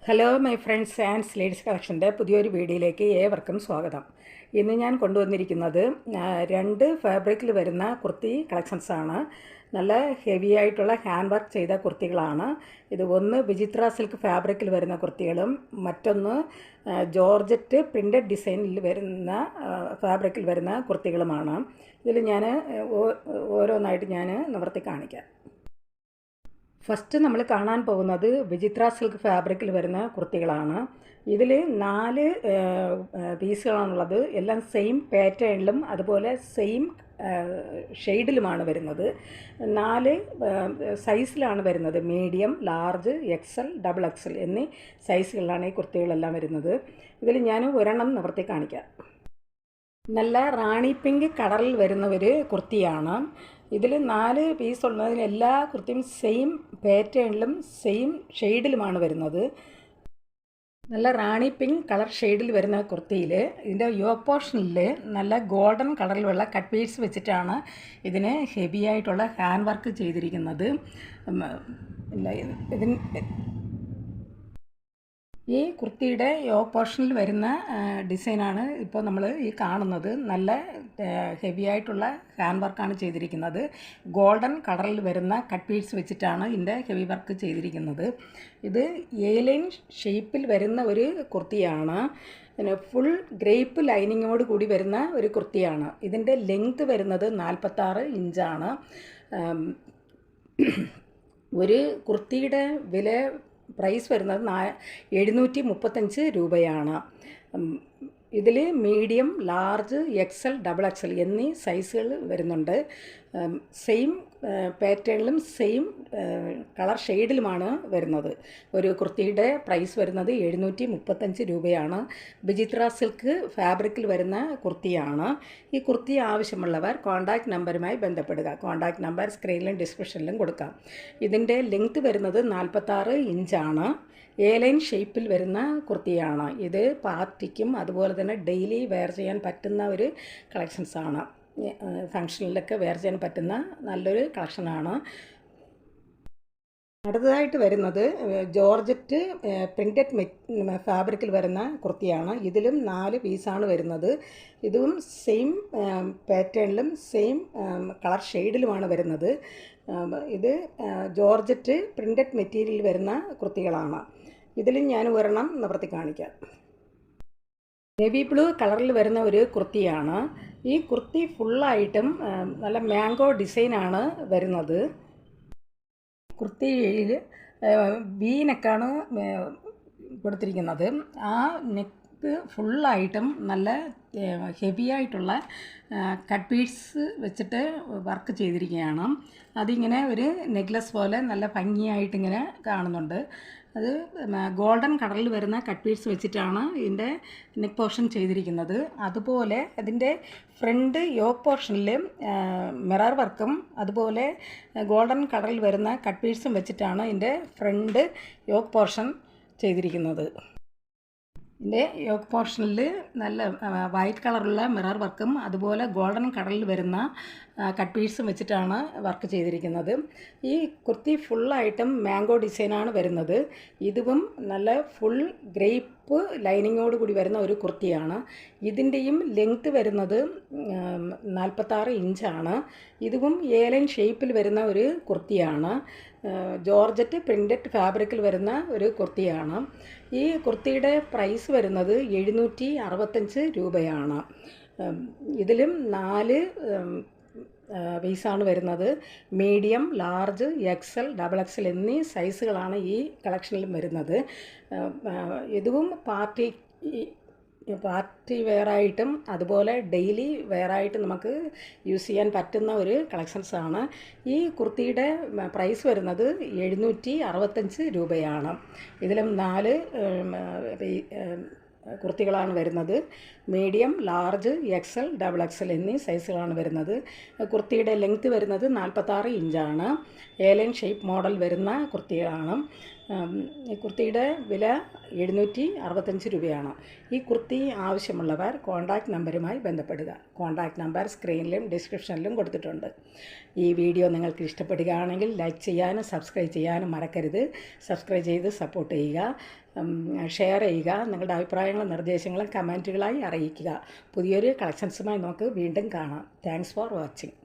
Hello my friends and ladies കളക്ഷൻ്റെ പുതിയൊരു വീഡിയോയിലേക്ക് ഏവർക്കും സ്വാഗതം. ഇന്ന് ഞാൻ കൊണ്ടുവന്നിരിക്കുന്നത് 2 ഫാബ്രിക്കിൽ വരുന്ന കുർത്തി കളക്ഷൻസാണ്. നല്ല ഹെവി ആയിട്ടുള്ള ഹാൻഡ് വർക്ക് ചെയ്ത കുർത്തികളാണ്. ഇത് ഒന്ന് വിചിത്ര സിൽക്ക് ഫാബ്രിക്കിൽ വരുന്ന കുർത്തികളും മറ്റൊന്ന് ജോർജറ്റ് പ്രിൻ്റഡ് ഡിസൈനിൽ വരുന്ന ഫാബ്രിക്കിൽ വരുന്ന കുർത്തികളുമാണ്. ഇതിൽ ഞാൻ ഓരോന്നായിട്ട് ഞാൻ നിവർത്തി കാണിക്കാം. ഫസ്റ്റ് നമ്മൾ കാണാൻ പോകുന്നത് വിചിത്ര സിൽക്ക് ഫാബ്രിക്കിൽ വരുന്ന കുർത്തികളാണ്. ഇതിൽ 4 പീസുകളാണുള്ളത്. എല്ലാം സെയിം പാറ്റേണിലും അതുപോലെ സെയിം ഷെയ്ഡിലുമാണ് വരുന്നത്. 4 സൈസിലാണ് വരുന്നത്. Medium, large, XL, double XL എന്നീ സൈസുകളിലാണ് ഈ കുർത്തികളെല്ലാം വരുന്നത്. ഇതിൽ ഞാൻ ഒരെണ്ണം നിവർത്തി കാണിക്കാം. നല്ല റാണി പിങ്ക് കളറിൽ വരുന്ന ഒരു കുർത്തിയാണ്. ഇതിൽ 4 പീസ് ഉള്ളതിൽ എല്ലാ കുർത്തിയും സെയിം പാറ്റേണിലും സെയിം ഷെയ്ഡിലുമാണ് വരുന്നത്. നല്ല റാണി പിങ്ക് കളർ ഷെയ്ഡിൽ വരുന്ന കുർത്തിയിൽ ഇതിൻ്റെ യോക്ക് പോർഷനിൽ നല്ല ഗോൾഡൻ കളറിലുള്ള കട്ട് പീസ് വെച്ചിട്ടാണ് ഇതിന് ഹെവി ആയിട്ടുള്ള ഹാൻഡ് വർക്ക് ചെയ്തിരിക്കുന്നത്. ഈ കുർത്തിയുടെ യോക്ക് പോർഷനിൽ വരുന്ന ഡിസൈനാണ് ഇപ്പോൾ നമ്മൾ ഈ കാണുന്നത്. നല്ല ഹെവി ആയിട്ടുള്ള ഹാൻഡ് വർക്കാണ് ചെയ്തിരിക്കുന്നത്. ഗോൾഡൻ കളറിൽ വരുന്ന കട്ട് പീസ് വെച്ചിട്ടാണ് ഇതിൻ്റെ ഹെവി വർക്ക് ചെയ്തിരിക്കുന്നത്. ഇത് ലൈൻ ഷേപ്പിൽ വരുന്ന ഒരു കുർത്തിയാണ്. പിന്നെ ഫുൾ ഗ്രേപ്പ് ലൈനിങ്ങോട് കൂടി വരുന്ന ഒരു കുർത്തിയാണ്. ഇതിൻ്റെ ലെങ്ത് വരുന്നത് 46 ഇഞ്ചാണ്. ഒരു കുർത്തിയുടെ വില പ്രൈസ് വരുന്നത് 735 രൂപയാണ്. ഇതിൽ medium, large, XL, double XL എന്നീ സൈസുകൾ വരുന്നുണ്ട്. സെയിം പാറ്റേണിലും സെയിം കളർ ഷെയ്ഡിലുമാണ് വരുന്നത്. ഒരു കുർത്തിയുടെ പ്രൈസ് വരുന്നത് 735 രൂപയാണ്. വിചിത്ര സിൽക്ക് ഫാബ്രിക്കിൽ വരുന്ന കുർത്തിയാണ്. ഈ കുർത്തി ആവശ്യമുള്ളവർ കോൺടാക്റ്റ് നമ്പറുമായി ബന്ധപ്പെടുക. കോൺടാക്റ്റ് നമ്പർ സ്ക്രീനിലും ഡിസ്ക്രിപ്ഷനിലും കൊടുക്കാം. ഇതിൻ്റെ ലെങ്ത് വരുന്നത് 46 ഇഞ്ചാണ്. ലൈൻ ഷേപ്പിൽ വരുന്ന കുർത്തിയാണ്. ഇത് പാർട്ടിക്കും അതുപോലെ തന്നെ ഡെയിലി വെയർ ചെയ്യാൻ പറ്റുന്ന ഒരു കളക്ഷൻസാണ്. ഫങ്ഷനിലൊക്കെ വെയർ ചെയ്യാൻ പറ്റുന്ന നല്ലൊരു കളക്ഷനാണ്. അടുത്തതായിട്ട് വരുന്നത് ജോർജറ്റ് പ്രിൻ്റഡ് ഫാബ്രിക്കിൽ വരുന്ന കുർത്തിയാണ്. ഇതിലും 4 പീസാണ് വരുന്നത്. ഇതും സെയിം പാറ്റേണിലും സെയിം കളർ ഷെയ്ഡിലുമാണ് വരുന്നത്. ഇത് ജോർജറ്റ് പ്രിൻ്റഡ് മെറ്റീരിയൽ വരുന്ന കുർത്തികളാണ്. ഇതിലും ഞാൻ ഒരെണ്ണം നിവർത്തി കാണിക്കാം. നേവി ബ്ലൂ കളറിൽ വരുന്ന ഒരു കുർത്തിയാണ്. ഈ കുർത്തി ഫുള്ളായിട്ടും നല്ല മാംഗോ ഡിസൈനാണ് വരുന്നത്. കുർത്തിയിൽ വി നെക്കാണ് കൊടുത്തിരിക്കുന്നത്. ആ നെക്ക് ഫുള്ളായിട്ടും നല്ല ഹെവി ആയിട്ടുള്ള കട്ട് പീസ് വെച്ചിട്ട് വർക്ക് ചെയ്തിരിക്കുകയാണ്. അതിങ്ങനെ ഒരു നെക്ലസ് പോലെ നല്ല ഭംഗിയായിട്ടിങ്ങനെ കാണുന്നുണ്ട്. അത് ഗോൾഡൻ കളറിൽ വരുന്ന കട്ട് പീസ് വെച്ചിട്ടാണ് ഇതിൻ്റെ നെക്ക് പോർഷൻ ചെയ്തിരിക്കുന്നത്. അതുപോലെ അതിൻ്റെ ഫ്രണ്ട് യോക്ക് പോർഷനിൽ മിറർ വർക്കും അതുപോലെ ഗോൾഡൻ കളറിൽ വരുന്ന കട്ട് പീസും വെച്ചിട്ടാണ് ഇതിൻ്റെ ഫ്രണ്ട് യോക്ക് പോർഷൻ ചെയ്തിരിക്കുന്നത്. ഇതിൻ്റെ യോക്ക് പോർഷനിൽ നല്ല വൈറ്റ് കളറുള്ള മിറർ വർക്കും അതുപോലെ ഗോൾഡൻ കളറിൽ വരുന്ന കട്ട് പീസും വെച്ചിട്ടാണ് വർക്ക് ചെയ്തിരിക്കുന്നത്. ഈ കുർത്തി ഫുള്ളായിട്ടും മാംഗോ ഡിസൈനാണ് വരുന്നത്. ഇതും നല്ല ഫുൾ ഗ്രേപ്പ് ലൈനിങ്ങോട് കൂടി വരുന്ന ഒരു കുർത്തിയാണ്. ഇതിൻ്റെയും ലെങ്ത്ത് വരുന്നത് 46 ഇഞ്ചാണ്. ഇതും ലൈൻ ഷേപ്പിൽ വരുന്ന ഒരു കുർത്തിയാണ്. ജോർജറ്റ് പ്രിൻ്റഡ് ഫാബ്രിക്കിൽ വരുന്ന ഒരു കുർത്തിയാണ്. ഈ കുർത്തിയുടെ പ്രൈസ് വരുന്നത് 765 രൂപയാണ്. ഇതിലും 4 പീസാണ് വരുന്നത്. Medium, large, XL, double XL എന്നീ സൈസുകളാണ് ഈ കളക്ഷനിലും വരുന്നത്. ഇതും പാർട്ടി വെയറായിട്ടും അതുപോലെ ഡെയിലി വെയറായിട്ടും നമുക്ക് യൂസ് ചെയ്യാൻ പറ്റുന്ന ഒരു കളക്ഷൻസാണ്. ഈ കുർത്തിയുടെ പ്രൈസ് വരുന്നത് 765 രൂപയാണ്. ഇതിലും 4 കുർത്തികളാണ് വരുന്നത്. Medium, large, XL, double XL എന്നീ സൈസുകളാണ് വരുന്നത്. കുർത്തിയുടെ ലെങ്ത്ത് വരുന്നത് 46 ഇഞ്ചാണ്. ലൈൻ ഷേപ്പ് മോഡൽ വരുന്ന കുർത്തികളാണ്. ഈ കുർത്തിയുടെ വില 765 രൂപയാണ്. ഈ കുർത്തി ആവശ്യമുള്ളവർ കോൺടാക്റ്റ് നമ്പറുമായി ബന്ധപ്പെടുക. കോൺടാക്റ്റ് നമ്പർ സ്ക്രീനിലും ഡിസ്ക്രിപ്ഷനിലും കൊടുത്തിട്ടുണ്ട്. ഈ വീഡിയോ നിങ്ങൾക്ക് ഇഷ്ടപ്പെടുകയാണെങ്കിൽ ലൈക്ക് ചെയ്യാനും സബ്സ്ക്രൈബ് ചെയ്യാനും മറക്കരുത്. സബ്സ്ക്രൈബ് ചെയ്ത് സപ്പോർട്ട് ചെയ്യുക. ഷെയർ ചെയ്യുക. നിങ്ങളുടെ അഭിപ്രായങ്ങളും നിർദ്ദേശങ്ങളും കമൻറ്റുകളായി അറിയിക്കുക. പുതിയൊരു കളക്ഷൻസുമായി നമുക്ക് വീണ്ടും കാണാം. Thanks for watching.